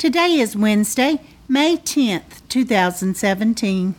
Today is Wednesday, May 10th, 2017.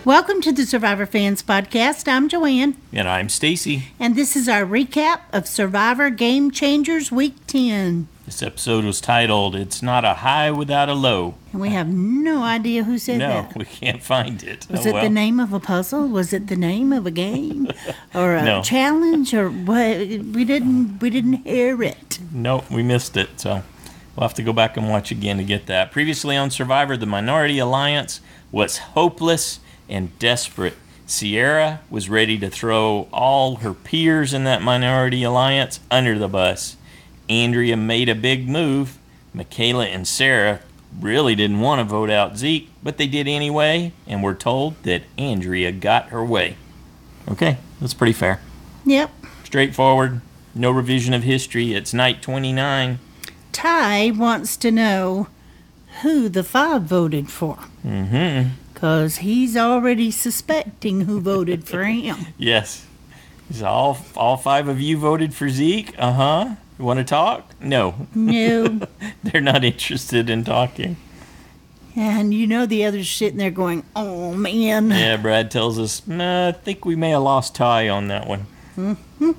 Welcome to the Survivor Fans Podcast. I'm Joanne. And I'm Stacy. And this is our recap of Survivor Game Changers Week 10. This episode was titled, It's Not a High Without a Low. And we have no idea who said that. No, we can't find it. Was it the name of a puzzle? Was it the name of a game? Or a challenge? Or what? We didn't hear it. No, we missed it. So we'll have to go back and watch again to get that. Previously on Survivor, the Minority Alliance was hopeless and desperate. Sierra was ready to throw all her peers in that Minority Alliance under the bus. Andrea made a big move. Michaela and Sarah really didn't want to vote out Zeke, but they did anyway, and we're told that Andrea got her way. Okay, that's pretty fair. Yep. Straightforward. No revision of history. It's night 29. Ty wants to know who the 5 voted for. Mm-hmm. Because he's already suspecting who voted for him. Yes. Is all 5 of you voted for Zeke? Uh-huh. You want to talk? No. No. They're not interested in talking. And you know the others sitting there going, oh, man. Yeah, Brad tells us, I think we may have lost Ty on that one. Mm-hmm.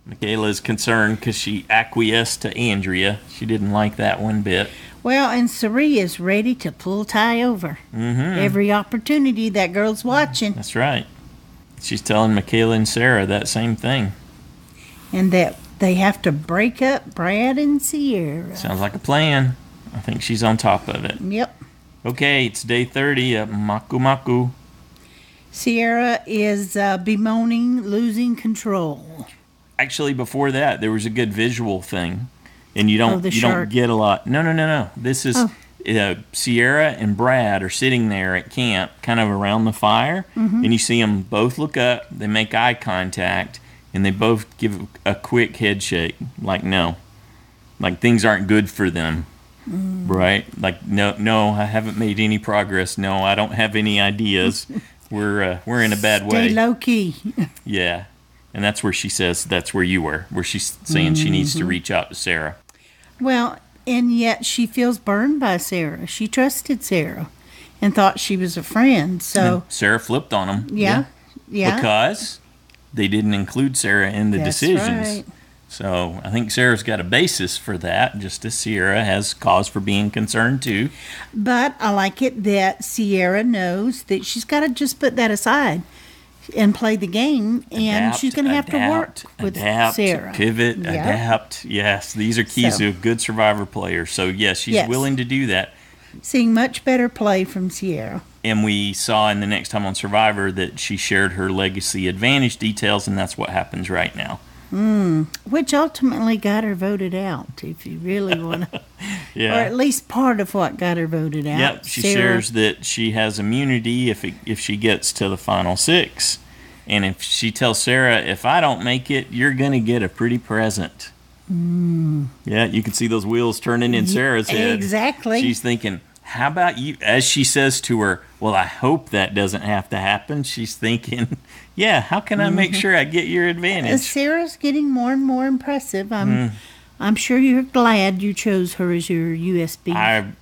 Michaela is concerned because she acquiesced to Andrea. She didn't like that one bit. Well, and Sari is ready to pull Ty over. Mm-hmm. Every opportunity that girl's watching. That's right. She's telling Michaela and Sarah that same thing. And that they have to break up Brad and Sierra. Sounds like a plan. I think she's on top of it. Yep. Okay, it's day 30 at Maku Maku. Sierra is bemoaning losing control. Actually, before that, there was a good visual thing. And you don't get a lot. No. This is Sierra and Brad are sitting there at camp, kind of around the fire, and you see them both look up. They make eye contact, and they both give a quick head shake, like no, like things aren't good for them, right? Like no, I haven't made any progress. No, I don't have any ideas. We're in a bad way. Stay low key. Yeah, and that's where she says that's where you were, where she's saying she needs to reach out to Sarah. Well, and yet she feels burned by Sarah. She trusted Sarah and thought she was a friend. So and Sarah flipped on them. Yeah. Because they didn't include Sarah in the decisions. Right. So I think Sarah's got a basis for that, just as Sierra has cause for being concerned too. But I like it that Sierra knows that she's got to just put that aside and play the game, and she's going to have to work with Sarah. Pivot, adapt. Yes, these are keys to a good Survivor player. So, yes, she's willing to do that. Seeing much better play from Sierra. And we saw in the next time on Survivor that she shared her legacy advantage details, and that's what happens right now. Which ultimately got her voted out, if you really want to. Yeah. Or at least part of what got her voted out. Yep, she shares that she has immunity if she gets to the final 6. And if she tells Sarah, if I don't make it, you're going to get a pretty present. Yeah, you can see those wheels turning in Sarah's head. Exactly. She's thinking, how about you? As she says to her, well, I hope that doesn't have to happen. She's thinking, yeah, how can I make sure I get your advantage? Sarah's getting more and more impressive. I'm sure you're glad you chose her as your USB. I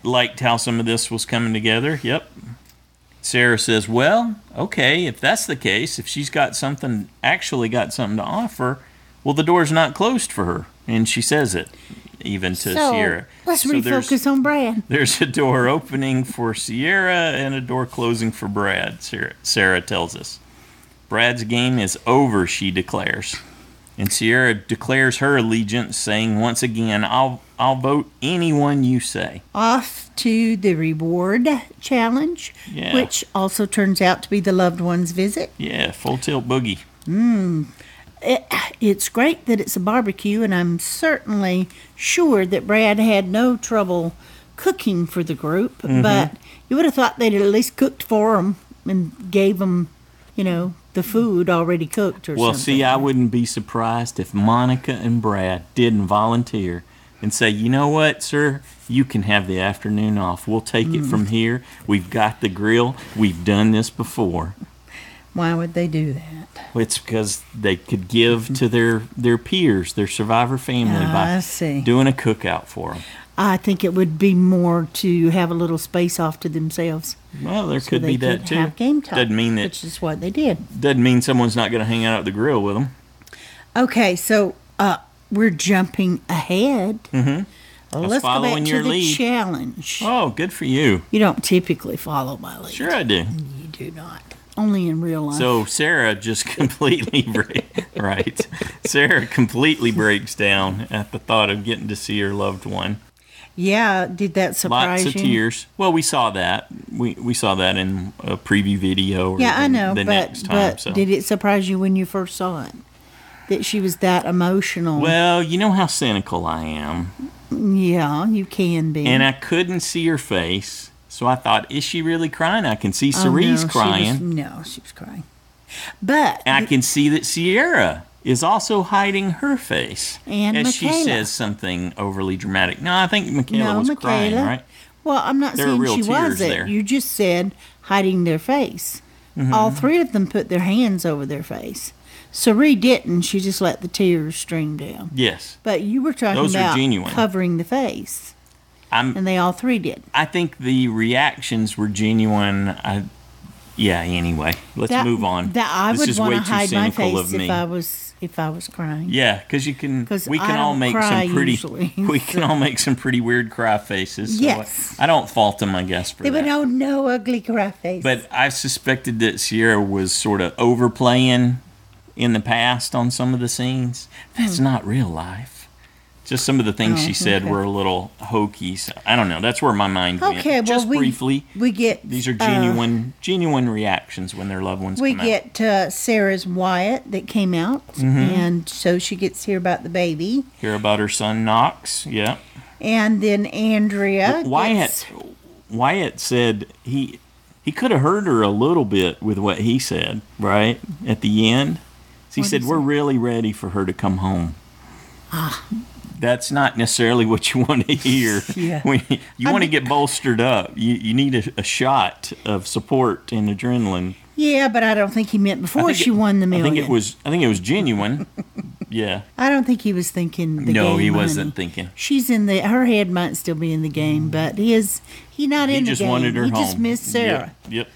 liked how some of this was coming together. Yep. Sarah says, well, okay, if that's the case, if she's actually got something to offer, well, the door's not closed for her. And she says it, even to Sierra. Let's refocus on Brad. There's a door opening for Sierra and a door closing for Brad, Sarah tells us. Brad's game is over, she declares. And Sierra declares her allegiance, saying once again, I'll vote anyone you say. Off to the reward challenge, which also turns out to be the loved one's visit. Yeah, full tilt boogie. it's great that it's a barbecue, and I'm certainly sure that Brad had no trouble cooking for the group, but you would have thought they'd at least cooked for them and gave them, the food already cooked or something. Well, see, I wouldn't be surprised if Monica and Brad didn't volunteer and say, you know what, sir, you can have the afternoon off. We'll take it from here. We've got the grill. We've done this before. Why would they do that? Well, it's because they could give to their peers, their survivor family, by doing a cookout for them. I think it would be more to have a little space off to themselves. Well, there could be that too. Have game time, doesn't mean that, which is what they did. Doesn't mean someone's not going to hang out at the grill with them. Okay, so we're jumping ahead. Let's go back to the challenge. Oh, good for you. You don't typically follow my lead. Sure I do. You do not. Only in real life. So Sarah just completely right. Sarah completely breaks down at the thought of getting to see her loved one. Yeah, did that surprise you? Lots of tears. Well, we saw that. We saw that in a preview video. Yeah, I know. Next time. But did it surprise you when you first saw it? That she was that emotional? Well, you know how cynical I am. Yeah, you can be. And I couldn't see her face, so I thought, is she really crying? I can see Cerise crying. She was crying. But I can see that Sierra is also hiding her face. And as Michaela. She says something overly dramatic. No, I think Michaela was crying, right? Well, I'm not saying she wasn't. There. You just said hiding their face. All three of them put their hands over their face. Cerise didn't. She just let the tears stream down. Yes. But you were talking about covering the face. And they all three did. I think the reactions were genuine. Anyway, let's move on. I would want to hide my face if I was crying. Yeah, because we can all make some pretty weird cry faces. So yes. I don't fault them, I guess, for that. They would no ugly cry face. But I suspected that Sierra was sort of overplaying in the past on some of the scenes. That's not real life. Just some of the things she said were a little hokey. So, I don't know. That's where my mind went. Okay, just briefly. These are genuine reactions when their loved ones come out. We get Sarah's Wyatt that came out, and so she gets to hear about the baby. Hear about her son Knox, yeah. And then Andrea. Wyatt said he could have heard her a little bit with what he said, right? At the end. He said, we're really ready for her to come home. That's not necessarily what you want to hear. Yeah. You want to get bolstered up. You need a shot of support and adrenaline. Yeah, but I don't think he meant before she won the $1 million. I think it was genuine. Yeah. I don't think he was thinking the game. No, he wasn't thinking. She's her head might still be in the game, but he's not in the game. He just wanted her home. He just missed Sarah. Yep.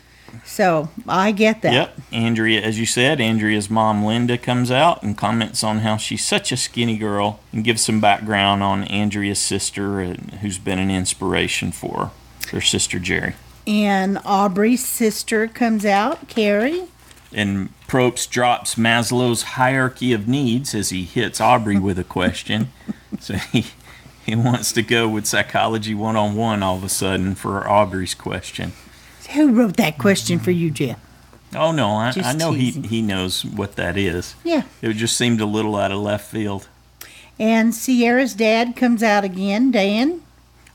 So I get that. Yep. Andrea, as you said, Andrea's mom, Linda, comes out and comments on how she's such a skinny girl and gives some background on Andrea's sister, who's been an inspiration for her sister, Jerry. And Aubrey's sister comes out, Carrie. And Probst drops Maslow's hierarchy of needs as he hits Aubrey with a question. So he wants to go with Psychology 101 all of a sudden for Aubrey's question. Who wrote that question for you, Jeff? Oh, no, I know he knows what that is. Yeah. It just seemed a little out of left field. And Sierra's dad comes out again, Dan.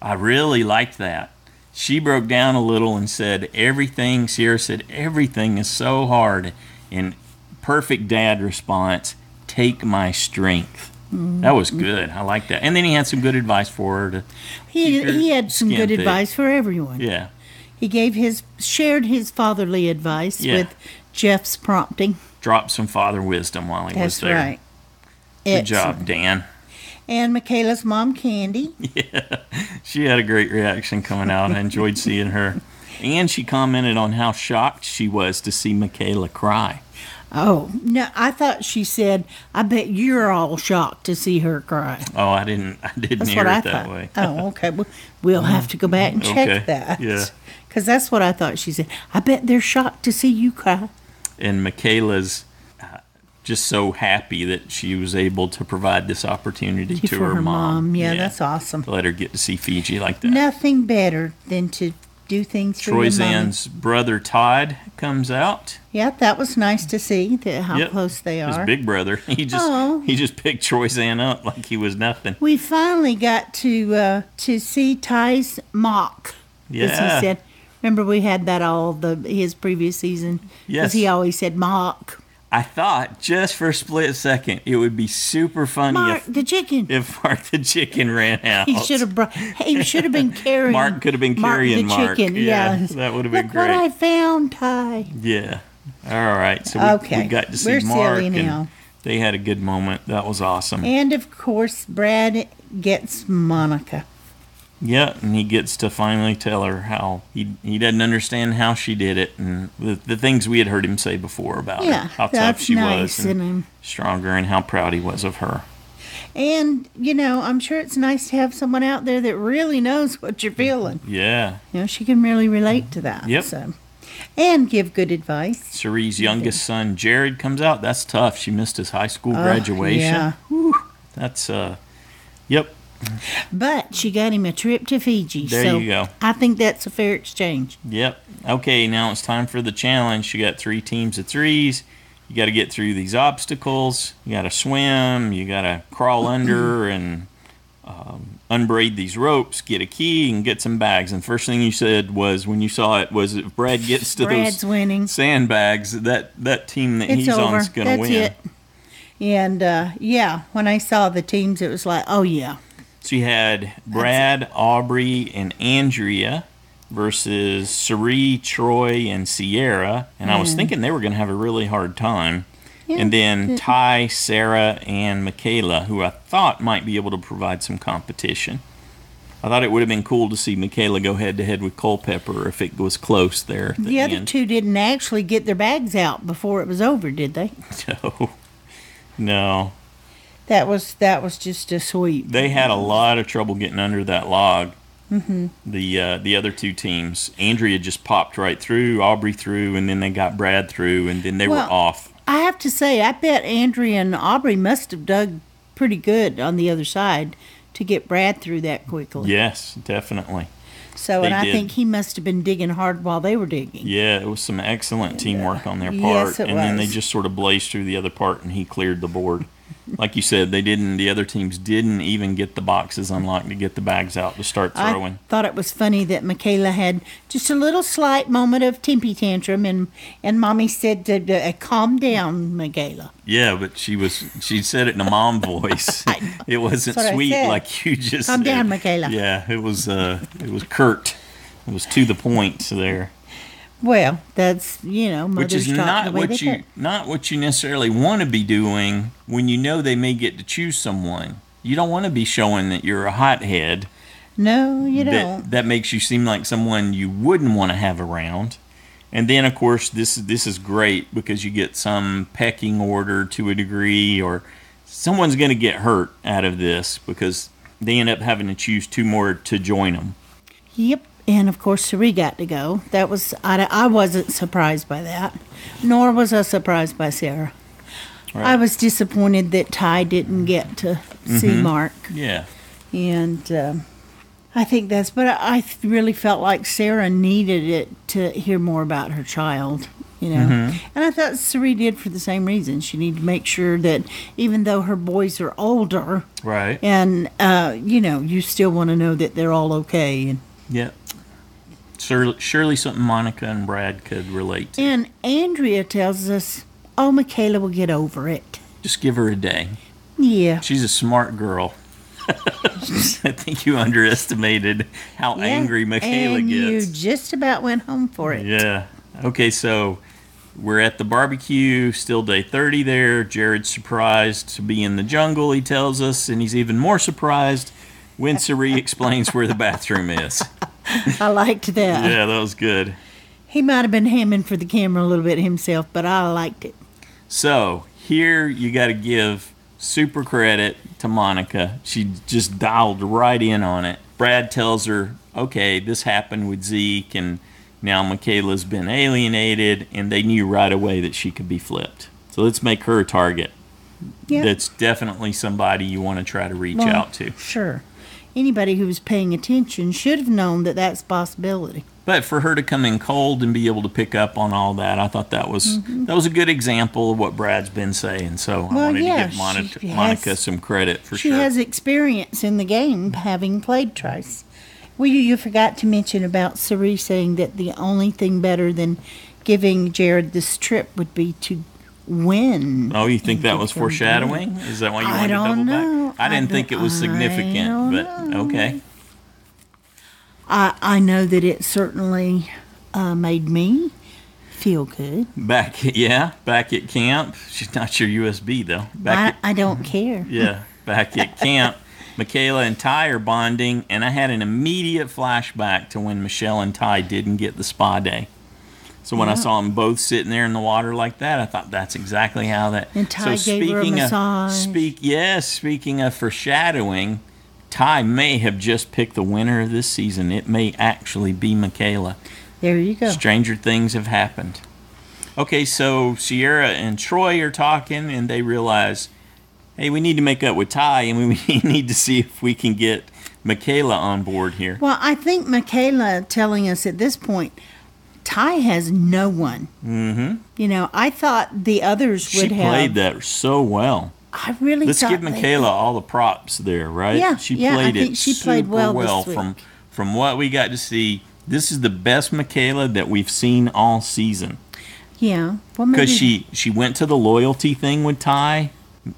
I really liked that. She broke down a little and said Sierra said, everything is so hard. And perfect dad response, take my strength. That was good. I like that. And then he had some good advice for her. He had some good advice for everyone. Yeah. He shared his fatherly advice with Jeff's prompting. Dropped some father wisdom while he was there. That's right. Good job, Dan. And Michaela's mom, Candy. Yeah, she had a great reaction coming out. I enjoyed seeing her. And she commented on how shocked she was to see Michaela cry. Oh, no, I thought she said, I bet you're all shocked to see her cry. Oh, I didn't hear it that way. Oh, okay. Well, we'll have to go back and check that. Yeah. Because that's what I thought she said. I bet they're shocked to see you cry. And Michaela's just so happy that she was able to provide this opportunity to her mom. Yeah, that's awesome. To let her get to see Fiji like that. Nothing better than to do things for your mommy. Troyzan's brother Todd comes out. Yeah, that was nice to see how close they are. His big brother. He just picked Troyzan up like he was nothing. We finally got to see Ty's mock. Yeah. As he said. Remember we had that his previous season? Yes. Because he always said mock. I thought just for a split second it would be super funny Mark the chicken. if Mark the chicken ran out. He should have been carrying. Mark could have been carrying Mark. Chicken. Yeah, Yes. that would have been Look great. what I found, Ty. Yeah. All right. So we got to see We're Mark, silly now. and they had a good moment. That was awesome. And of course, Brad gets Monica. Yeah, and he gets to finally tell her how he doesn't understand how she did it, and the things we had heard him say before about her, how tough she was, and stronger, and how proud he was of her. And, I'm sure it's nice to have someone out there that really knows what you're feeling. Yeah. She can really relate to that. Yep. So. And give good advice. Cerie's youngest son, Jared, comes out. That's tough. She missed his high school graduation. Yeah. Whew. That's, yep. But she got him a trip to Fiji. There you go. I think that's a fair exchange. Yep. Okay, now it's time for the challenge. You got 3 teams of 3s. You got to get through these obstacles. You got to swim. You got to crawl under and unbraid these ropes, get a key, and get some bags. And first thing you said was, when you saw it, was if Brad gets to those winning. sandbags, that team that he's on is going to win. That's it. And, when I saw the teams, it was like, oh, yeah. So you had Brad, Aubrey, and Andrea versus Cerie, Troy, and Sierra. And I was thinking they were going to have a really hard time. Yeah, and then Ty, Sarah, and Michaela, who I thought might be able to provide some competition. I thought it would have been cool to see Michaela go head-to-head with Culpepper if it was close there at the other end. 2 didn't actually get their bags out before it was over, did they? No. That was just a sweep. They had a lot of trouble getting under that log. Mm-hmm. The other 2 teams. Andrea just popped right through, Aubrey through, and then they got Brad through, and then they were off. I have to say, I bet Andrea and Aubrey must have dug pretty good on the other side to get Brad through that quickly. Yes, definitely. So, I think he must have been digging hard while they were digging. Yeah, it was some excellent teamwork on their part. Yes, it was. Then they just sort of blazed through the other part, and he cleared the board. Like you said, the other teams didn't even get the boxes unlocked to get the bags out to start throwing. I thought it was funny that Michaela had just a little slight moment of temper tantrum, and Mommy said to calm down, Michaela. Yeah, but she said it in a mom voice. It wasn't sweet like you just calm said. Down, Michaela. Yeah, it was curt. It was to the point there. Well, that's, which is not what you necessarily want to be doing when you know they may get to choose someone. You don't want to be showing that you're a hothead. No, you don't. That makes you seem like someone you wouldn't want to have around. And then, of course, this is great because you get some pecking order to a degree, or someone's going to get hurt out of this because they end up having to choose 2 more to join them. Yep. And, of course, Cerie got to go. I wasn't surprised by that, nor was I surprised by Sarah. Right. I was disappointed that Ty didn't get to see Mark. Yeah. And I think but I really felt like Sarah needed it to hear more about her child, And I thought Cerie did for the same reason. She needed to make sure that even though her boys are older. Right. And, you still want to know that they're all okay. And, yeah. Surely something Monica and Brad could relate to. And Andrea tells us, Michaela will get over it. Just give her a day. Yeah. She's a smart girl. I think you underestimated how angry Michaela and gets. You just about went home for it. Yeah. Okay, so we're at the barbecue, still day 30 there. Jared's surprised to be in the jungle, he tells us, and he's even more surprised when Cerie explains where the bathroom is. I liked that. Yeah, that was good. He might have been hamming for the camera a little bit himself, but I liked it. So, here you got to give super credit to Monica. She just dialed right in on it. Brad tells her, okay, this happened with Zeke, and now Michaela's been alienated, and they knew right away that she could be flipped. So let's make her a target. Yep. That's definitely somebody you want to try to reach out to. Sure. Anybody who was paying attention should have known that that's a possibility. But for her to come in cold and be able to pick up on all that, I thought that was a good example of what Brad's been saying. So I wanted to give Monica some credit for sure. She has experience in the game, having played twice. Well, you forgot to mention about Cerie saying that the only thing better than giving Jared this trip would be to win. Oh, you think that was foreshadowing? Is that why you wanted to double back? I didn't think it was significant, but okay. I know that it certainly made me feel good. Back at camp. She's not your USB, though. I don't care. Yeah, back at camp. Michaela and Ty are bonding, and I had an immediate flashback to when Michelle and Ty didn't get the spa day. So when I saw them both sitting there in the water like that, I thought that's exactly how that. And Ty gave her a massage. Speaking of foreshadowing, Ty may have just picked the winner of this season. It may actually be Michaela. There you go. Stranger things have happened. Okay, so Sierra and Troy are talking, and they realize, hey, we need to make up with Ty, and we need to see if we can get Michaela on board here. Well, I think Michaela telling us at this point, Ty has no one. Mm-hmm. You know, I thought the others would have. She played that so well. I really Let's give Michaela all the props there, right? Yeah, she played I think she played well this week. From what we got to see. This is the best Michaela that we've seen all season. Yeah, well, because she went to the loyalty thing with Ty.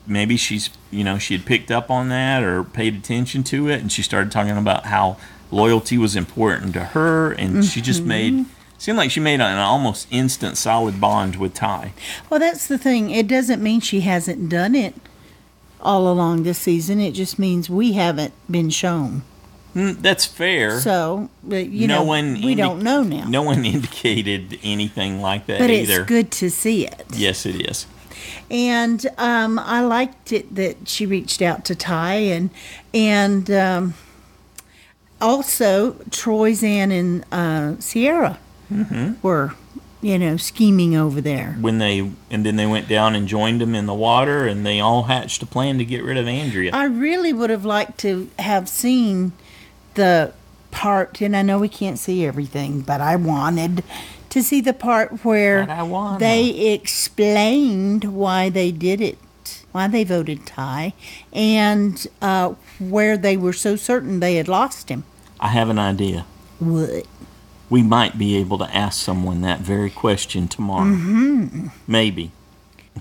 Maybe she had picked up on that or paid attention to it, and she started talking about how loyalty was important to her, and she just seemed like she made an almost instant solid bond with Ty. Well, that's the thing. It doesn't mean she hasn't done it all along this season. It just means we haven't been shown. That's fair. So, we don't know now. No one indicated anything like that but either. But it's good to see it. Yes, it is. And I liked it that she reached out to Ty, and also Troyzan and Sierra were, scheming over there. And then they went down and joined them in the water, and they all hatched a plan to get rid of Andrea. I really would have liked to have seen the part, and I know we can't see everything, but I wanted to see the part where they explained why they did it, why they voted Ty, and where they were so certain they had lost him. I have an idea. What? We might be able to ask someone that very question tomorrow. Mm-hmm. Maybe.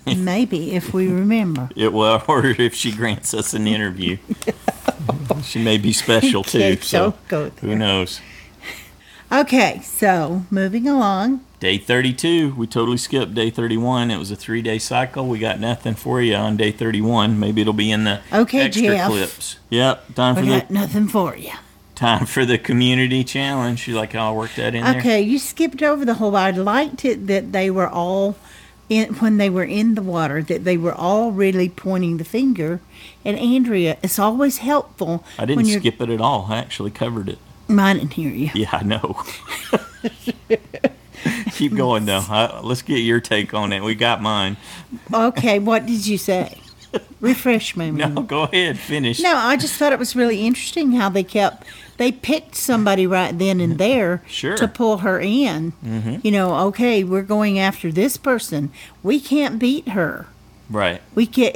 Maybe, if we remember. Or if she grants us an interview. She may be special, too. So go there. Who knows? Okay, so moving along. Day 32. We totally skipped day 31. It was a 3-day cycle. We got nothing for you on day 31. Maybe it'll be in the extra Jeff. Clips. Yep. We got nothing for you. Time for the community challenge. You like how I worked that in there? Okay, you skipped over the whole. I liked it that they were all, when they were in the water, that they were all really pointing the finger at Andrea. It's always helpful. I didn't skip it at all. I actually covered it. I didn't hear you. Yeah, I know. Keep going, though. Let's get your take on it. We got mine. Okay, what did you say? Refresh my memory. No, go ahead. Finish. No, I just thought it was really interesting how they picked somebody right then and there to pull her in. Mm-hmm. Okay, we're going after this person. We can't beat her. Right. We can't,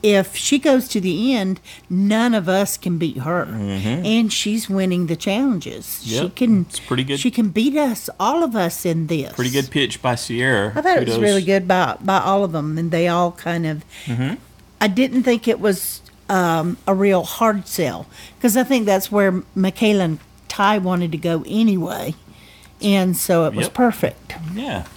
if she goes to the end, none of us can beat her. Mm-hmm. And she's winning the challenges. Yep. It's pretty good. She can beat us, all of us, in this. Pretty good pitch by Sierra. I thought it was really good by all of them, and they all kind of... Mm-hmm. I didn't think it was a real hard sell, because I think that's where Michaela and Ty wanted to go anyway, and so it was perfect. Yeah.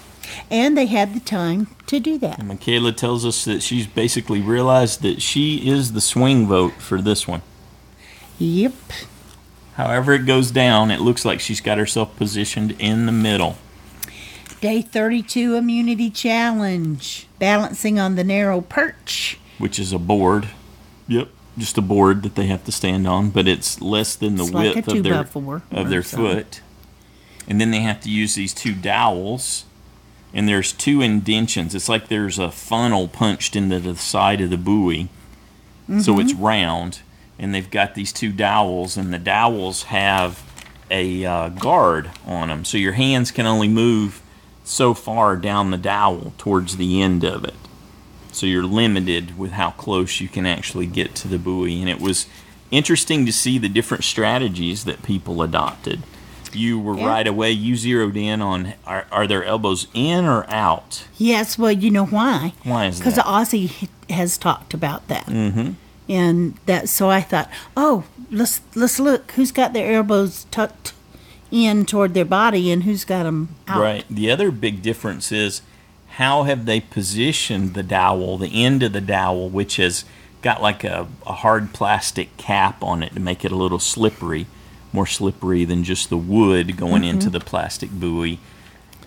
And they had the time to do that. And Michaela tells us that she's basically realized that she is the swing vote for this one. Yep. However it goes down, it looks like she's got herself positioned in the middle. Day 32 Immunity Challenge, balancing on the narrow perch. Which is a board. Yep. Just a board that they have to stand on, but it's less than the width of their foot. And then they have to use these two dowels, and there's two indentions. It's like there's a funnel punched into the side of the buoy, so it's round, and they've got these two dowels, and the dowels have a guard on them, so your hands can only move so far down the dowel towards the end of it. So you're limited with how close you can actually get to the buoy. And it was interesting to see the different strategies that people adopted. You were right away, you zeroed in on, are their elbows in or out? Yes, well, you know why? Why is that? Because Ozzy has talked about that. Mm-hmm. And so I thought, let's look who's got their elbows tucked in toward their body and who's got them out. Right. The other big difference is how have they positioned the dowel, the end of the dowel, which has got like a hard plastic cap on it to make it a little slippery, more slippery than just the wood going into the plastic buoy.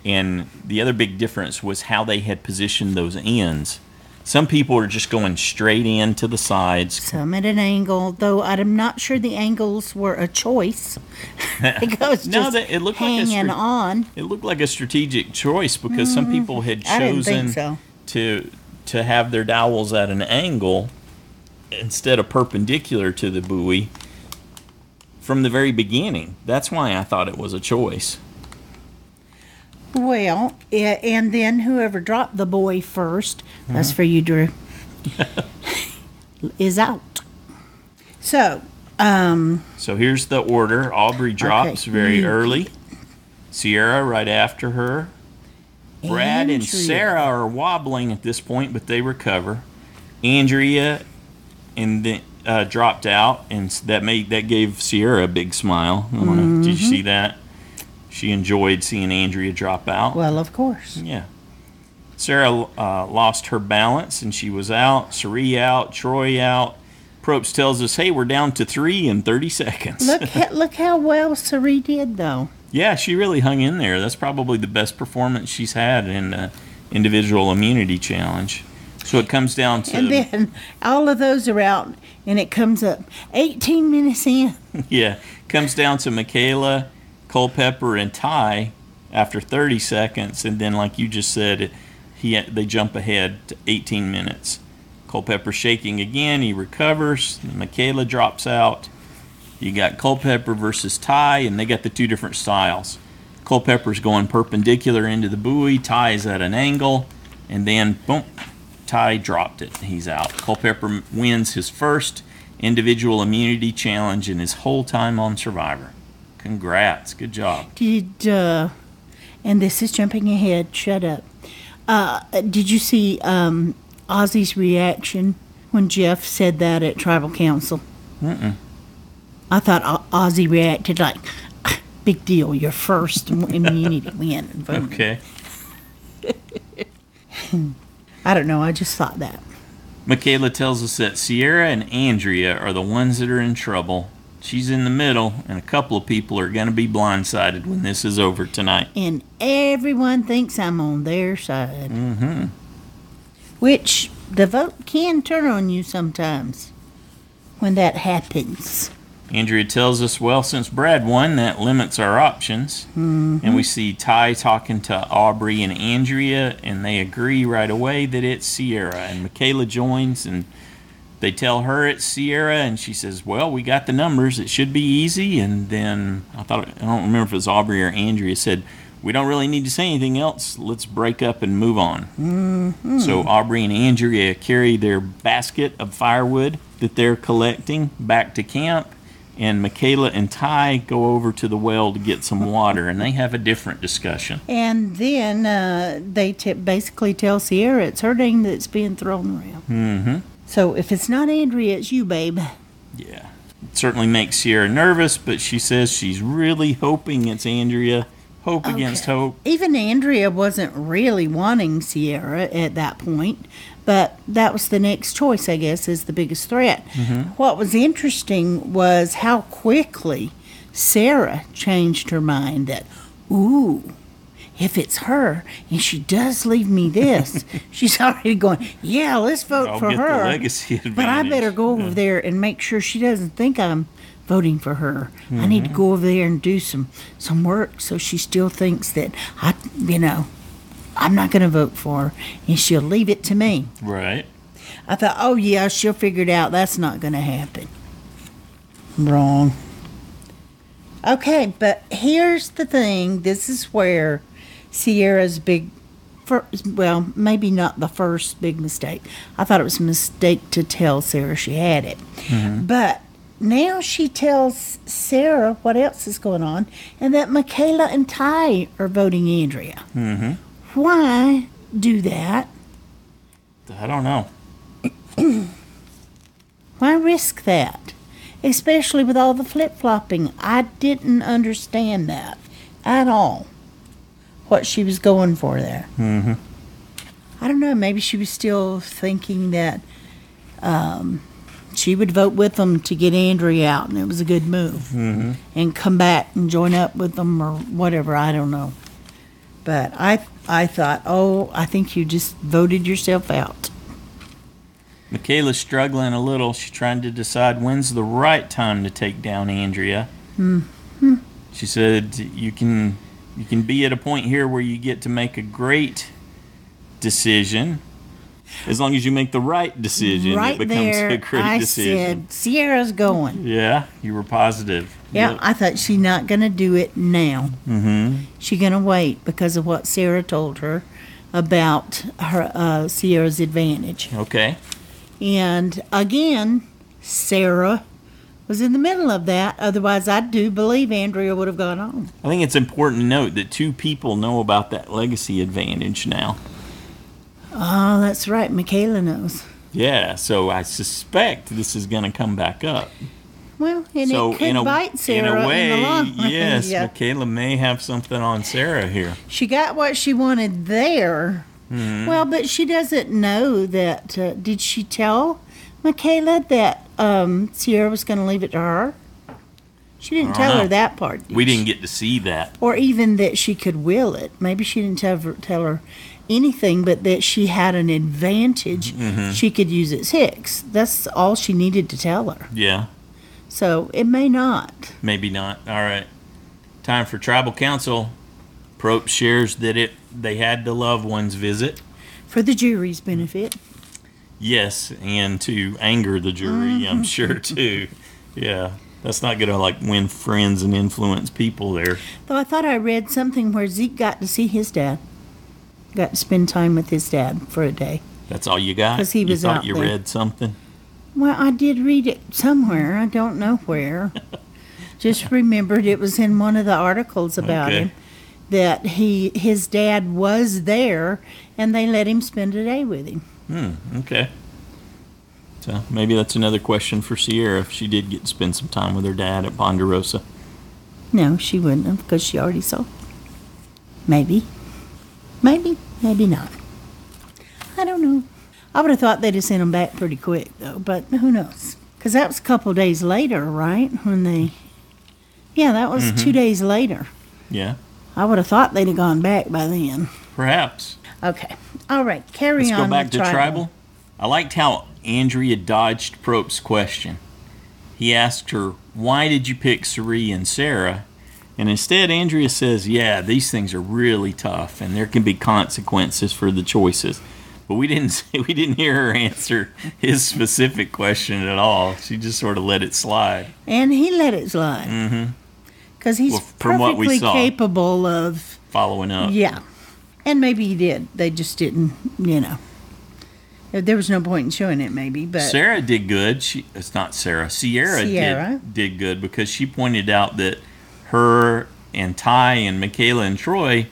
And the other big difference was how they had positioned those ends. Some people are just going straight in to the sides. Some at an angle, though I'm not sure the angles were a choice. Because it looked hanging on. It looked like a strategic choice because some people had chosen to have their dowels at an angle instead of perpendicular to the buoy from the very beginning. That's why I thought it was a choice. Well, and then whoever dropped the buoy first, that's for you, Drew, is out. So here's the order. Aubrey drops very early. Sierra right after her. Brad and Sarah are wobbling at this point, but they recover. Andrea and then dropped out, and that gave Sierra a big smile. Did you see that? She enjoyed seeing Andrea drop out. Well, of course. Yeah. Sarah lost her balance, and she was out. Sari out. Troy out. Probst tells us, hey, we're down to 3 in 30 seconds. Look how well Sari did, though. Yeah, she really hung in there. That's probably the best performance she's had in the individual immunity challenge. So it comes down to... And then all of those are out, and it comes up 18 minutes in. Yeah. Comes down to Michaela, Culpepper, and Ty after 30 seconds, and then like you just said, they jump ahead to 18 minutes. Culpepper shaking again, he recovers. Michaela drops out. You got Culpepper versus Ty, and they got the two different styles. Culpepper's going perpendicular into the buoy, Ty is at an angle, and then boom, Ty dropped it. He's out. Culpepper wins his first individual immunity challenge in his whole time on Survivor. Congrats. Good job. And this is jumping ahead. Shut up. Did you see Ozzy's reaction when Jeff said that at Tribal Council? I thought Ozzy reacted like, big deal, your first immunity win. Okay. I don't know. I just thought that. Michaela tells us that Sierra and Andrea are the ones that are in trouble. She's in the middle, and a couple of people are going to be blindsided when this is over tonight. And everyone thinks I'm on their side. Which the vote can turn on you sometimes when that happens. Andrea tells us, well, since Brad won, that limits our options. And we see Ty talking to Aubrey and Andrea, and they agree right away that it's Sierra. And Michaela joins, and they tell her it's Sierra, and she says, well, we got the numbers. It should be easy. And then I don't remember if it was Aubrey or Andrea said, we don't really need to say anything else. Let's break up and move on. So Aubrey and Andrea carry their basket of firewood that they're collecting back to camp. And Michaela and Ty go over to the well to get some water, and they have a different discussion. And then they basically tell Sierra it's her name that's being thrown around. So if it's not Andrea, it's you, babe. Yeah. It certainly makes Sierra nervous, but she says she's really hoping it's Andrea. Hope against hope. Even Andrea wasn't really wanting Sierra at that point, but that was the next choice, I guess, is the biggest threat. What was interesting was how quickly Sarah changed her mind that, if it's her and she does leave me this, she's already going, yeah, let's vote for her. The legacy advantage. But I better go over there and make sure she doesn't think I'm voting for her. I need to go over there and do some work so she still thinks that I'm not going to vote for her, and she'll leave it to me. Right. I thought, yeah, she'll figure it out. That's not going to happen. Wrong. Okay, but here's the thing. This is where Sierra's well, maybe not the first big mistake. I thought it was a mistake to tell Sarah she had it. But now she tells Sarah what else is going on, and that Michaela and Ty are voting Andrea. Why do that? I don't know. Why risk that? Especially with all the flip-flopping. I didn't understand that at all, what she was going for there. I don't know. Maybe she was still thinking that she would vote with them to get Andrea out, and it was a good move. And come back and join up with them or whatever. I don't know. But I thought, I think you just voted yourself out. Michaela's struggling a little. She's trying to decide when's the right time to take down Andrea. She said you can be at a point here where you get to make a great decision. As long as you make the right decision, right it becomes there, a great I decision. said, Sierra's going. Yeah, you were positive. Yeah, Yep. I thought she's not going to do it now. She's going to wait because of what Sarah told her about her Sierra's advantage. Okay. And again, Sarah was in the middle of that. Otherwise, I do believe Andrea would have gone on. I think it's important to note that 2 people know about that legacy advantage now. Oh, that's right. Michaela knows. Yeah, so I suspect this is going to come back up. Well, and So it could bite Sarah in a way, the long run. yes, Yeah. Michaela may have something on Sarah here. She got what she wanted there. Well, but she doesn't know that. Did she tell Michaela that Sierra was going to leave it to her? She didn't tell her that part. We didn't get to see that. Or even that she could will it. Maybe she didn't tell her anything, but that she had an advantage. She could use at 6. That's all she needed to tell her. Yeah. So it may not. Maybe not. All right. Time for tribal council. Probe shares that they had the loved ones visit. For the jury's benefit. Yes, and to anger the jury, I'm sure, too. Yeah. That's not going to, win friends and influence people there. Though I thought I read something where Zeke got to see his dad. Got to spend time with his dad for a day. That's all you got? 'Cause he was you thought out you there. read something? Well, I did read it somewhere. I don't know where. Just remembered it was in one of the articles about Okay. him that his dad was there and they let him spend a day with him. Okay. So maybe that's another question for Sierra if she did get to spend some time with her dad at Ponderosa. No, she wouldn't have because she already saw. Maybe. Maybe not. I don't know. I would have thought they'd have sent him back pretty quick, though, but who knows? Because that was a couple of days later, right? Yeah, that was 2 days later. Yeah. I would have thought they'd have gone back by then. Perhaps. Okay. All right. Carry Let's on. go back with to tribal. I liked how Andrea dodged Prope's question. He asked her, why did you pick Sari and Sarah? And instead, Andrea says, yeah, these things are really tough, and there can be consequences for the choices. But we didn't hear her answer his specific question at all. She just sort of let it slide. And he let it slide. Because he's from what we perfectly saw. capable of Following up. Yeah. And maybe he did. They just didn't, There was no point in showing it, maybe. But Sarah did good. It's not Sarah. Sierra. Did good because she pointed out that her and Ty and Michaela and Troy,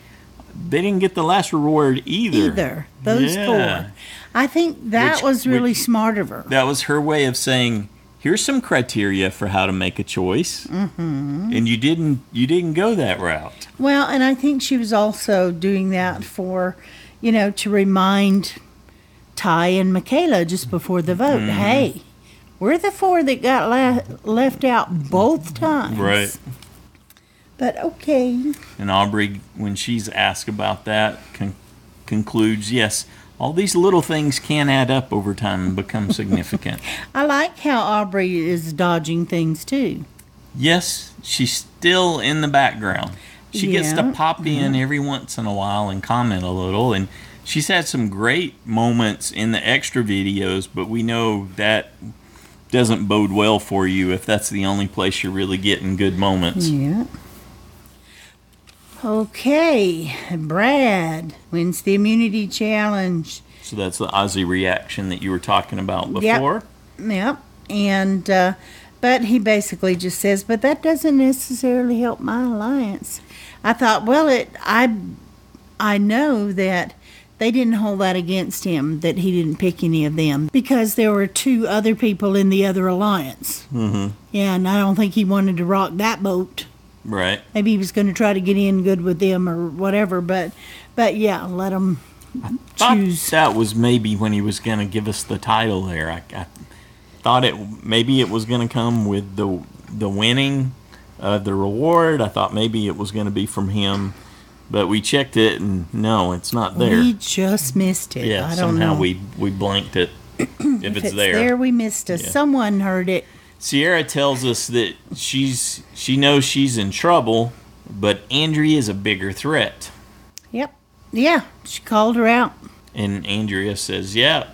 they didn't get the last reward either. Those 4. I think that was really smart of her. That was her way of saying, here's some criteria for how to make a choice. And you didn't go that route. Well, and I think she was also doing that for, to remind Ty and Michaela just before the vote, hey, we're the 4 that got left out both times. Right. But okay. And Aubrey, when she's asked about that, concludes, yes, all these little things can add up over time and become significant. I like how Aubrey is dodging things, too. Yes, she's still in the background. She gets to pop in every once in a while and comment a little, and she's had some great moments in the extra videos, but we know that doesn't bode well for you if that's the only place you're really getting good moments. Yeah. Okay, Brad wins the immunity challenge. So that's the Aussie reaction that you were talking about before? Yep. And, but he basically just says, but that doesn't necessarily help my alliance. I thought, well, I know that they didn't hold that against him, that he didn't pick any of them, because there were 2 other people in the other alliance. Mm-hmm. And I don't think he wanted to rock that boat. Right. Maybe he was going to try to get in good with them or whatever, but yeah, let him choose. That was maybe when he was going to give us the title there. I thought maybe it was going to come with the winning of the reward. I thought maybe it was going to be from him. But we checked it, and no, it's not there. We just missed it. Yeah, I don't know. somehow we blanked it. If it's there, we missed it. Yeah. Someone heard it. Sierra tells us that she knows she's in trouble, but Andrea is a bigger threat. Yep. Yeah, she called her out. And Andrea says, yeah,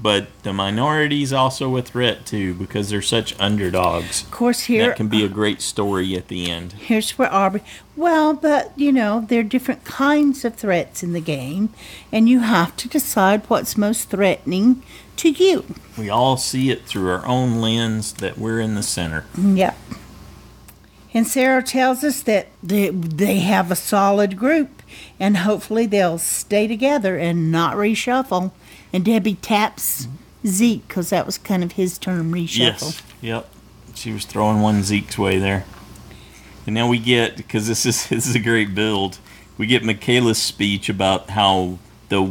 but the minority's also a threat, too, because they're such underdogs. Of course, here... That can be a great story at the end. Here's where Aubrey... Well, but, there are different kinds of threats in the game, and you have to decide what's most threatening to you. We all see it through our own lens that we're in the center. Yep. And Sarah tells us that they have a solid group, and hopefully they'll stay together and not reshuffle. And Debbie taps Zeke, because that was kind of his term, reshuffle. Yes, yep. She was throwing one Zeke's way there. And now we get, because this is a great build, we get Michaela's speech about how the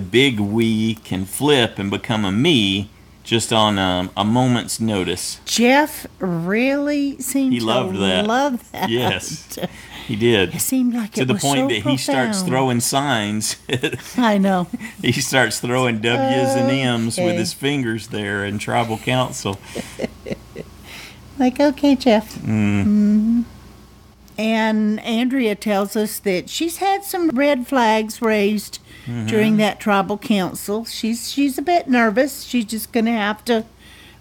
big we, can flip and become a me just on a moment's notice. Jeff really seemed to love that. Yes, he did. It seemed like it was so profound. To the point that he starts throwing signs. I know. He starts throwing W's and M's with his fingers there in tribal council. Like, okay, Jeff. Mm-hmm. And Andrea tells us that she's had some red flags raised during that tribal council. She's a bit nervous. She's just going to have to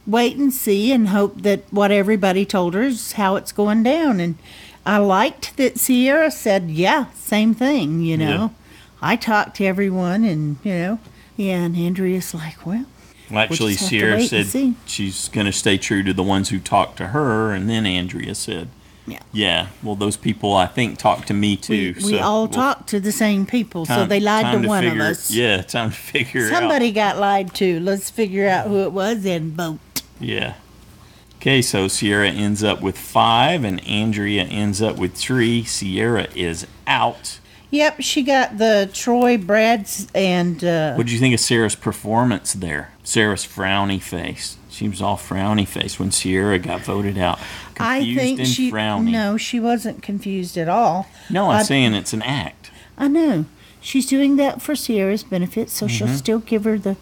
wait and see and hope that what everybody told her is how it's going down. And I liked that Sierra said, yeah, same thing, Yeah. I talked to everyone and, and Andrea's like, well, actually, Sierra said she's going to stay true to the ones who talked to her, and then Andrea said, yeah, well, those people, I think, talked to me, too. We all talked to the same people, so they lied to one of us. Yeah, time to figure Somebody got lied to. Let's figure out who it was and vote. Yeah. Okay, so Sierra ends up with 5, and Andrea ends up with 3. Sierra is out. Yep, she got the Troy, Brad's, and... What did you think of Sarah's performance there? Sarah's frowny face. She was all frowny face when Sierra got voted out. Frowny. No, she wasn't confused at all. No, I'm saying it's an act. I know. She's doing that for Sierra's benefit, so she'll still give her the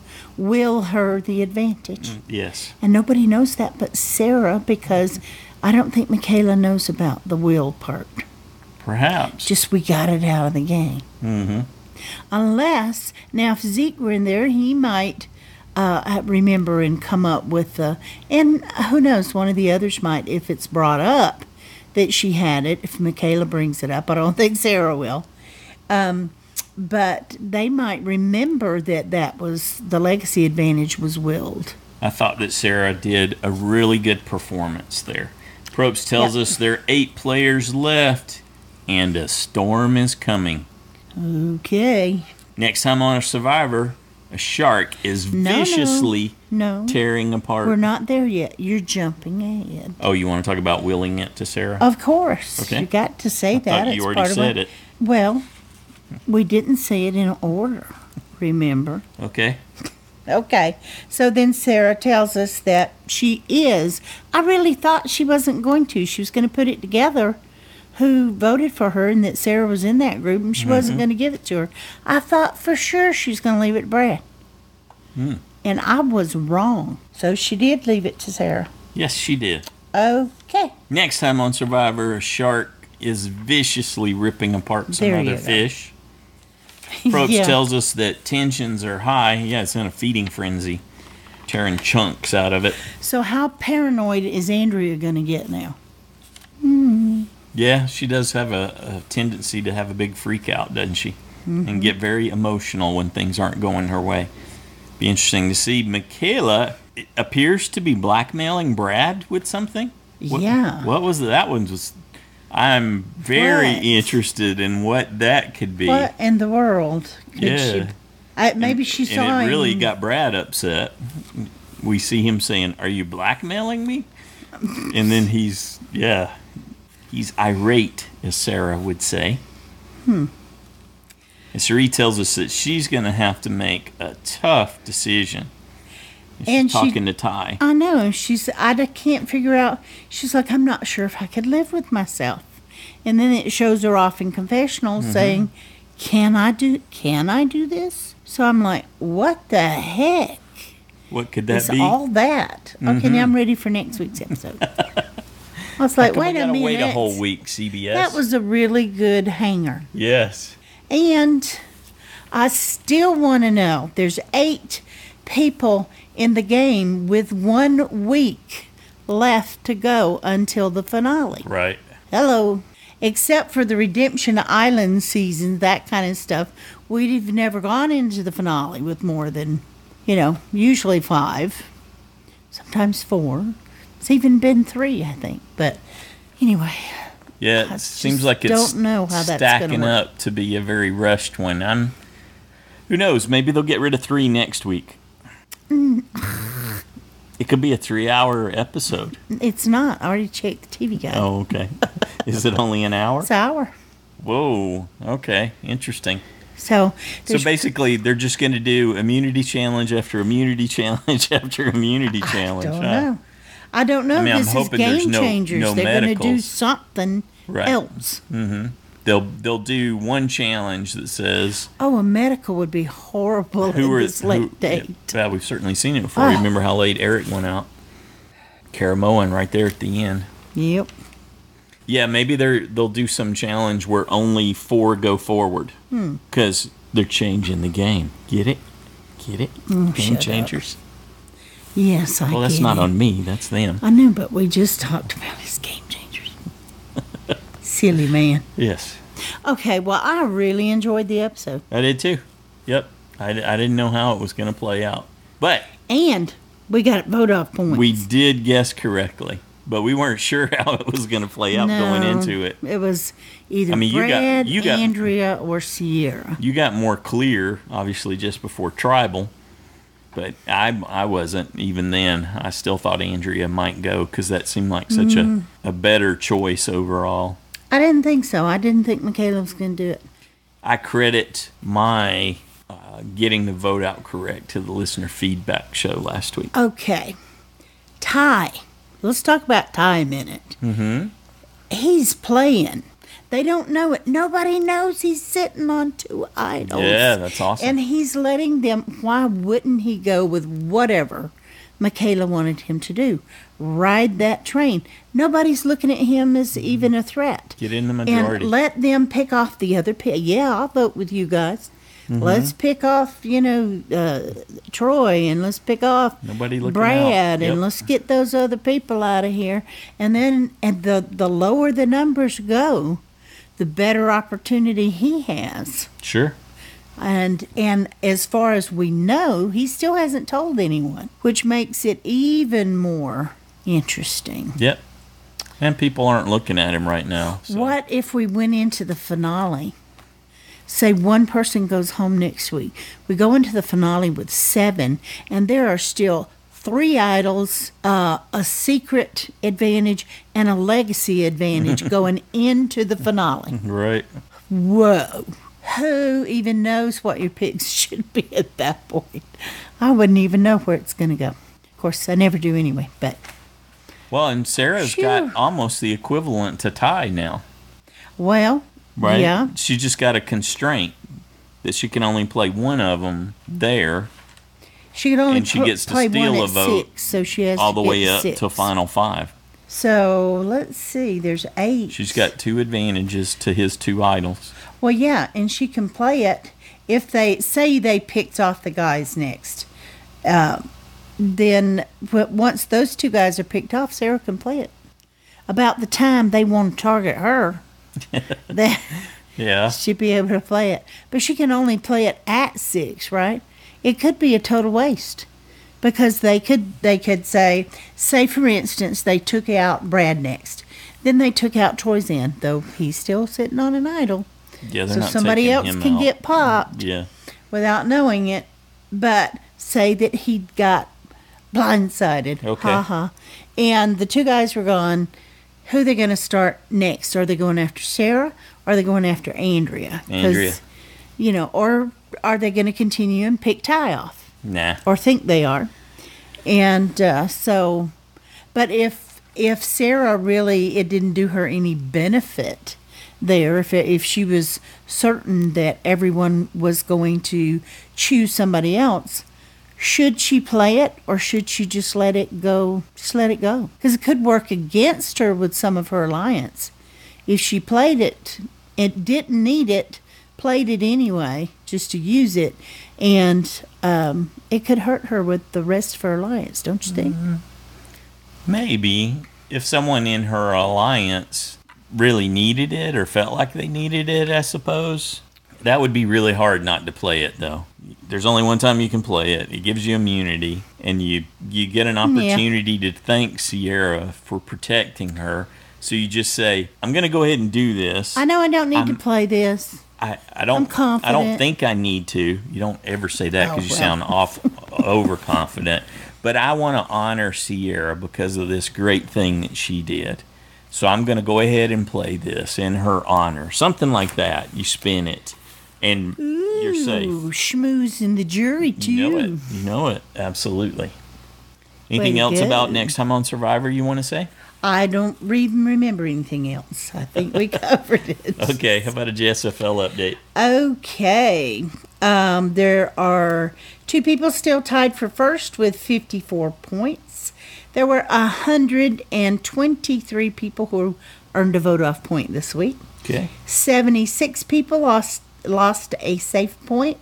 advantage. Yes. And nobody knows that but Sarah, because I don't think Michaela knows about the will part. Perhaps. Just we got it out of the game. Mm-hmm. Unless, now if Zeke were in there, he might remember and come up with and who knows, one of the others might, if it's brought up that she had it, if Michaela brings it up. I don't think Sarah will. But they might remember that was the legacy advantage was willed. I thought that Sarah did a really good performance there. Probst tells us there are 8 players left, and a storm is coming. Okay. Next time on a Survivor, a shark is viciously tearing apart. We're not there yet. You're jumping ahead. Oh, you want to talk about willing it to Sarah? Of course. Okay. You got to say that. Thought you already said it. Well, we didn't say it in order, remember? Okay. Okay. So then Sarah tells us that she is. I really thought she wasn't going to. She was going to put it together who voted for her and that Sarah was in that group and she wasn't going to give it to her. I thought for sure she was going to leave it to Brad. And I was wrong. So she did leave it to Sarah. Yes, she did. Okay. Next time on Survivor, a shark is viciously ripping apart some other fish. Probst tells us that tensions are high. Yeah, it's in a feeding frenzy. tearing chunks out of it. So how paranoid is Andrea going to get now? Yeah, she does have a tendency to have a big freak out, doesn't she? And get very emotional when things aren't going her way. Be interesting to see. Michaela appears to be blackmailing Brad with something. What was that one? I'm very interested in what that could be. What in the world could she? Maybe she saw him. And it really got Brad upset. We see him saying, "Are you blackmailing me?" And then he's irate, as Sarah would say. And Cherie tells us that she's going to have to make a tough decision. And she's talking to Ty. I know. I can't figure out. She's like, I'm not sure if I could live with myself. And then it shows her off in confessional saying, Can I do this? So I'm like, what the heck? What could that be? All that. Okay, now I'm ready for next week's episode. I was like, wait a minute. Wait a whole week, CBS. That was a really good hanger. Yes. And I still want to know. There's 8 people in the game with 1 week left to go until the finale. Right. Hello. Except for the Redemption Island season, that kind of stuff, we've never gone into the finale with more than, usually 5, sometimes 4. It's even been 3, I think. But anyway. Yeah, it seems like it's don't know how that's stacking up to be a very rushed one. Who knows? Maybe they'll get rid of 3 next week. It could be a 3-hour episode. It's not. I already checked the TV guide. Oh, okay. Is it only an hour? It's an hour. Whoa. Okay. Interesting. So basically, they're just going to do immunity challenge after immunity challenge after immunity challenge. I don't know. I'm this is hoping Game there's Changers. no They're going to do medicals. something else. Mm-hmm. They'll do one challenge that says, "Oh, a medical would be horrible at this late date." Yeah, we've certainly seen it before. Remember how late Eric went out? Caramoan right there at the end. Yep. Yeah, maybe they'll do some challenge where only 4 go forward because they're changing the game. Get it? Game Changers. Yes, I get it. Well, that's not on me. That's them. I know, but we just talked about his Game Changers. Silly man. Yes. Okay, well, I really enjoyed the episode. I did too. Yep. I didn't know how it was going to play out. And we got vote off points. We did guess correctly, but we weren't sure how it was going to play out going into it. It was either Brad, you got Andrea, or Sierra. You got more clear, obviously, just before Tribal. But I wasn't even then. I still thought Andrea might go because that seemed like such a better choice overall. I didn't think so. I didn't think Michaela was going to do it. I credit my getting the vote out correct to the listener feedback show last week. Okay. Ty. Let's talk about Ty a minute. Mm-hmm. He's playing. They don't know it. Nobody knows he's sitting on 2 idols. Yeah, that's awesome. And he's letting them. Why wouldn't he go with whatever Michaela wanted him to do? Ride that train. Nobody's looking at him as even a threat. Get in the majority. And let them pick off the other people. Yeah, I'll vote with you guys. Mm-hmm. Let's pick off, Troy, and let's pick off Brad, and let's get those other people out of here. And then, the lower the numbers go, the better opportunity he has. Sure. And as far as we know, he still hasn't told anyone, which makes it even more interesting. Yep. And people aren't looking at him right now. So. What if we went into the finale? Say one person goes home next week. We go into the finale with 7, and there are still 3 idols, a secret advantage, and a legacy advantage going into the finale. Right. Whoa. Who even knows what your picks should be at that point? I wouldn't even know where it's going to go. Of course, I never do anyway, but... Well, and Sarah's got almost the equivalent to Ty now. Well... Right? Yeah. She just got a constraint that she can only play one of them there. She can only gets to play steal one a at vote 6, so she has all the to way get up 6. to final 5. So, let's see. There's 8. She's got 2 advantages to his 2 idols. Well, yeah, and she can play it if they picked off the guys next. then once those two guys are picked off, Sarah can play it. About the time they want to target her, yeah, she'd be able to play it. But she can only play it at 6, right? It could be a total waste. Because they could say for instance, they took out Brad next. Then they took out Troyzan, though he's still sitting on an idol. Yeah, so somebody else can get popped without knowing it. But say that he got blindsided. Okay. Ha. And the two guys were gone. Who are they going to start next? Are they going after Sarah or are they going after Andrea? Or are they going to continue and pick Ty off? Nah. Or think they are. And but if Sarah really, it didn't do her any benefit there, if she was certain that everyone was going to choose somebody else, should she play it or should she just let it go? Just let it go. Because it could work against her with some of her alliance. If she played it, it didn't need it, played it anyway, just to use it, and it could hurt her with the rest of her alliance, don't you think? Maybe. If someone in her alliance really needed it or felt like they needed it, I suppose. That would be really hard not to play it, though. There's only one time you can play it. It gives you immunity, and you get an opportunity to thank Sierra for protecting her. So you just say, I'm going to go ahead and do this. I know I don't need to play this. I don't. I'm confident. I don't think I need to. You don't ever say that because you sound overconfident. But I want to honor Sierra because of this great thing that she did. So I'm going to go ahead and play this in her honor. Something like that. You spin it, and you're safe. Schmoozing the jury too. You know it. Absolutely. Anything else about next time on Survivor you want to say? I don't even remember anything else. I think we covered it. Okay, how about a JSFL update? Okay. There are 2 people still tied for first with 54 points. There were 123 people who earned a vote-off point this week. Okay. 76 people lost a safe point,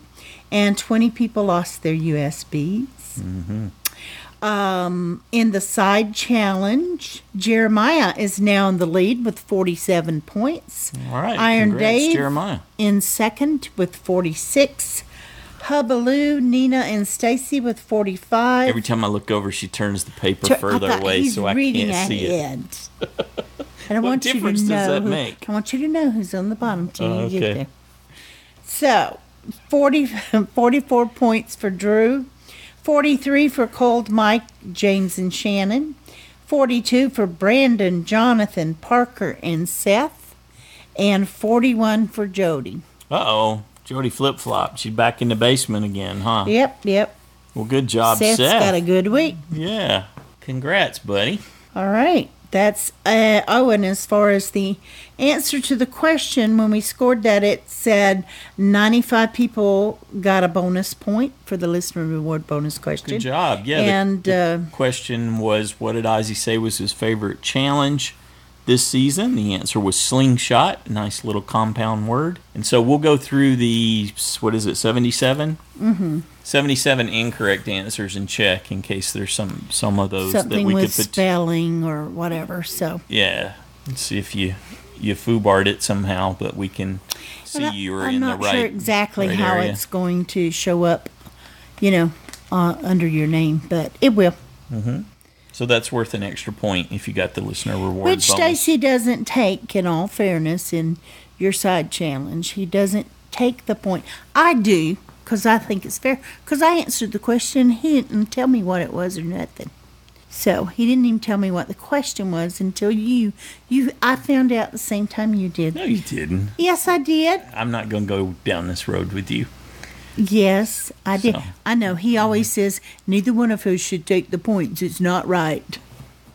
and 20 people lost their USBs. Mm-hmm. In the side challenge, Jeremiah is now in the lead with 47 points. All right. Iron Congrats, Dave Jeremiah. in second with 46. Hubbaloo, Nina, and Stacy with 45. Every time I look over, she turns the paper further away so I can't see it. And I want you to know. Does that make? I want you to know who's on the bottom till you get there. So, 44 points for Drew. 43 for Cold Mike, James, and Shannon. 42 for Brandon, Jonathan, Parker, and Seth. And 41 for Jody. Uh-oh. Jody flip-flopped. She's back in the basement again, huh? Yep. Well, good job, Seth's Seth. got a good week. Yeah. Congrats, buddy. All right. That's, and as far as the answer to the question, when we scored that, it said 95 people got a bonus point for the listener reward bonus question. Good job. Yeah, and the question was, what did Ozzy say was his favorite challenge this season? The answer was slingshot, nice little compound word. And so we'll go through the, 77? Mm-hmm. 77 incorrect answers and check in case there's some of those something that we with could put spelling or whatever. So yeah, let's see if you foobarred it somehow, but we can see you were in the right. I'm not sure exactly right how area. It's going to show up, under your name, but it will. Mm-hmm. So that's worth an extra point if you got the listener reward Which bonus. Stacy doesn't take, in all fairness, in your side challenge. He doesn't take the point. I do, because I think it's fair. Because I answered the question. He didn't tell me what it was or nothing. So he didn't even tell me what the question was until I found out the same time you did. No, you didn't. Yes, I did. I'm not going to go down this road with you. Yes, I did. So. I know. He always says, neither one of us should take the points. It's not right.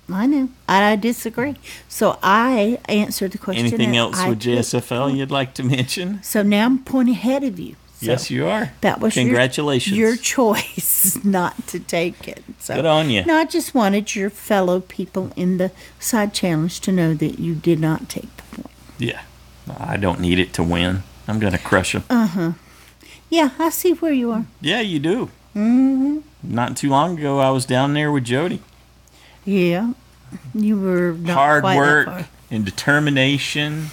I know. I disagree. So I answered the question. Anything else with JSFL you'd like to mention? So now I'm pointing ahead of you. So yes, you are. That was congratulations. Your choice not to take it. So, good on you. No, I just wanted your fellow people in the side challenge to know that you did not take the point. Yeah. I don't need it to win. I'm going to crush them. Uh-huh. Yeah, I see where you are. Yeah, you do. Mm-hmm. not too long ago, I was down there with Jody. Yeah. You were not hard quite work that far. and determination,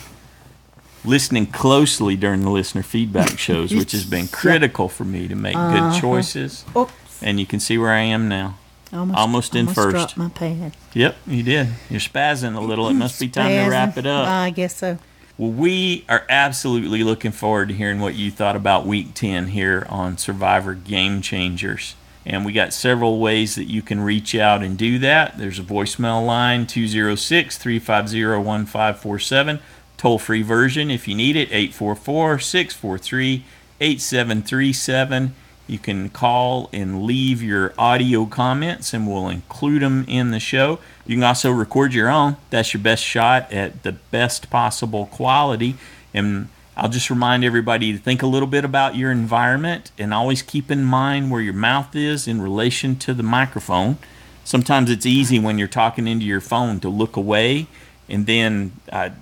listening closely during the listener feedback shows, which has been critical for me to make good choices. Oops. And you can see where I am now. Almost in first. Dropped my pad. Yep, you did. You're spazzing a little. It must be time to wrap it up. I guess so. Well, we are absolutely looking forward to hearing what you thought about Week 10 here on Survivor Game Changers. And we got several ways that you can reach out and do that. There's a voicemail line, 206-350-1547. Toll-free version if you need it, 844-643-8737. You can call and leave your audio comments, and we'll include them in the show. You can also record your own. That's your best shot at the best possible quality. And I'll just remind everybody to think a little bit about your environment and always keep in mind where your mouth is in relation to the microphone. Sometimes it's easy when you're talking into your phone to look away, and then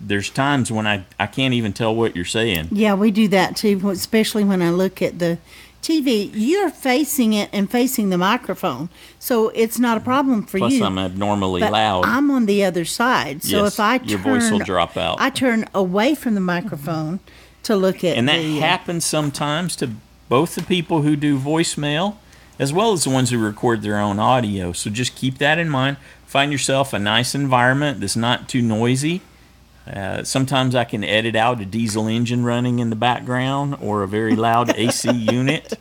there's times when I can't even tell what you're saying. Yeah, we do that too, especially when I look at the TV. You're facing it and facing the microphone, so it's not a problem for Plus, you. Plus, I'm abnormally but loud. I'm on the other side, so yes, if I your voice will drop out. I turn away from the microphone to look at. And that happens sometimes to both the people who do voicemail as well as the ones who record their own audio. So just keep that in mind. Find yourself a nice environment that's not too noisy. Sometimes I can edit out a diesel engine running in the background or a very loud AC unit,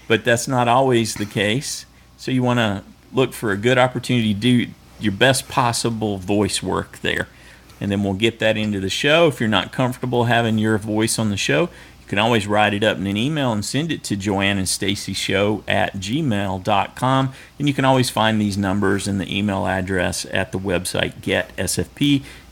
but that's not always the case. So you want to look for a good opportunity to do your best possible voice work there. And then we'll get that into the show. If you're not comfortable having your voice on the show, you can always write it up in an email and send it to joanneandstacyshow@gmail.com. And you can always find these numbers and the email address at the website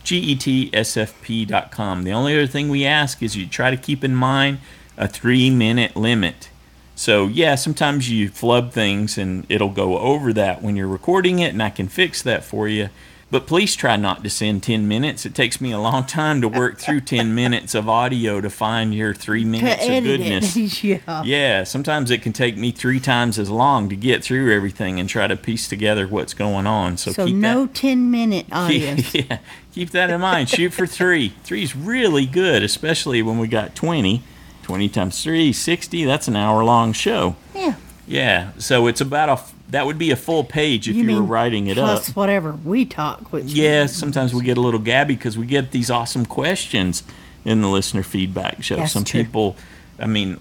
getsfp.com. The only other thing we ask is you try to keep in mind a 3-minute limit. So yeah, sometimes you flub things and it'll go over that when you're recording it, and I can fix that for you. But please try not to send 10 minutes. It takes me a long time to work through 10 minutes of audio to find your 3 minutes of goodness. Yeah, sometimes it can take me 3 times as long to get through everything and try to piece together what's going on. So keep no 10-minute audio. Yeah, keep that in mind. Shoot for 3. 3 is really good, especially when we got 20. 20 times 3, 60. That's an hour-long show. Yeah. Yeah, so it's about that would be a full page if you were writing it plus up. Whatever we talk. Which Sometimes we get a little gabby because we get these awesome questions in the listener feedback show. That's Some true. people,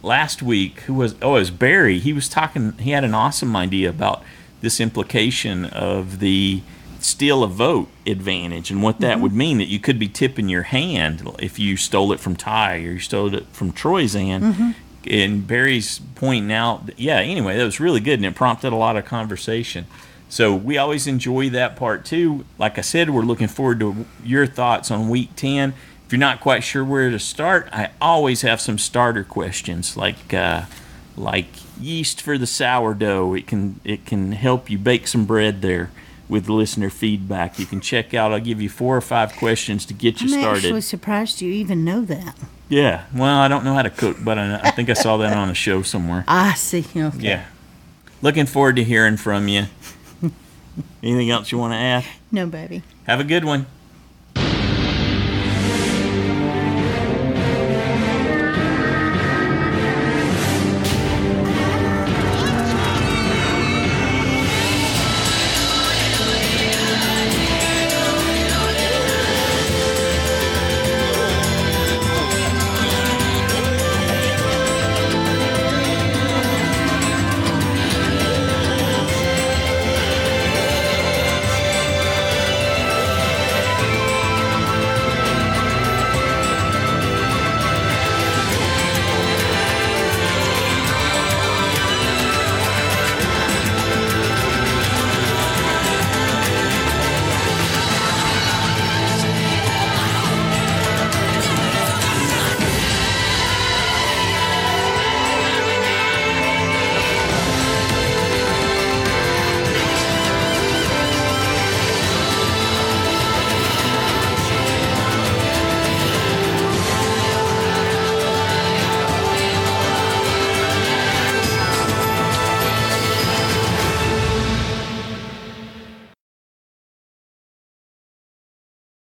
last week, it was Barry. He was talking, he had an awesome idea about this implication of the steal a vote advantage and what that would mean, that you could be tipping your hand if you stole it from Ty or you stole it from Troyzan. And Barry's pointing out, anyway, that was really good, and it prompted a lot of conversation. So we always enjoy that part too. Like I said, we're looking forward to your thoughts on Week 10. If you're not quite sure where to start, I always have some starter questions, like yeast for the sourdough. It can help you bake some bread there with listener feedback. You can check out, I'll give you 4 or 5 questions to get you started. I'm actually surprised you even know that. Yeah, well, I don't know how to cook, but I think I saw that on a show somewhere. I see. Okay. Yeah. Looking forward to hearing from you. Anything else you want to add? No, baby. Have a good one.